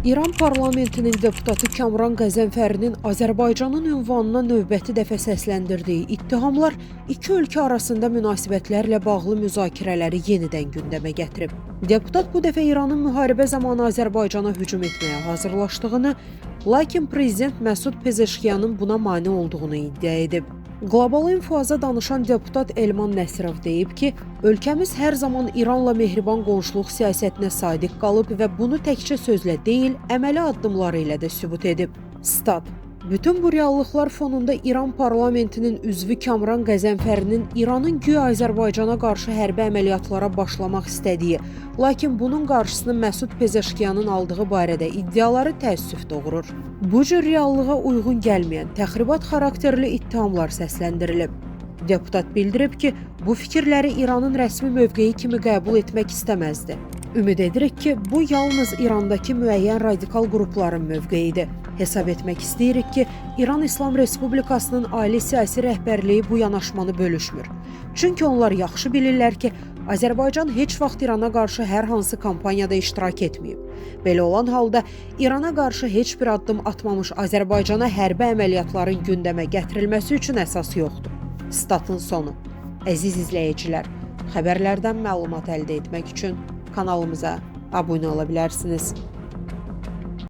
İran parlamentinin deputatı Kamran Qəzənfərinin Azərbaycanın ünvanına növbəti dəfə səsləndirdiyi ittihamlar iki ölkə arasında münasibətlərlə bağlı müzakirələri yenidən gündəmə gətirib. Deputat bu dəfə İranın müharibə zamanı Azərbaycana hücum etməyə hazırlaşdığını, lakin prezident Məsud Pezeşkiyanın buna mane olduğunu iddia edib. Qlobal Infoza danışan deputat Elman Nəsirov deyib ki, ölkəmiz hər zaman İranla mehriban qonşuluq siyasətinə sadiq qalıb və bunu təkcə sözlə deyil, əməli addımları ilə də sübut edib. Stat: Bütün bu reallıqlar fonunda İran parlamentinin üzvü Kamran Qəzənfərinin İranın güya Azərbaycana qarşı hərbi əməliyyatlara başlamaq istədiyi, lakin bunun qarşısını Məsud Pezeşkiyanın aldığı barədə iddiaları təəssüf doğurur. Bu cür reallığa uyğun gəlməyən, təxribat xarakterli ittihamlar səsləndirilib. Deputat bildirib ki, bu fikirləri İranın rəsmi mövqeyi kimi qəbul etmək istəməzdi. Ümid edirik ki, bu yalnız İrandakı müəyyən radikal qrupların mövqeyidir. Hesab etmək istəyirik ki, İran İslam Respublikasının ali siyasi rəhbərliyi bu yanaşmanı bölüşmür. Çünki onlar yaxşı bilirlər ki, Azərbaycan heç vaxt İrana qarşı hər hansı kampaniyada iştirak etməyib. Belə olan halda İrana qarşı heç bir addım atmamış Azərbaycana hərbi əməliyyatların gündəmə gətirilməsi üçün əsas yoxdur. Statın sonu. Əziz izləyicilər, xəbərlərdən məlumat əldə etmək üçün kanalımıza abunə ola bilərsiniz.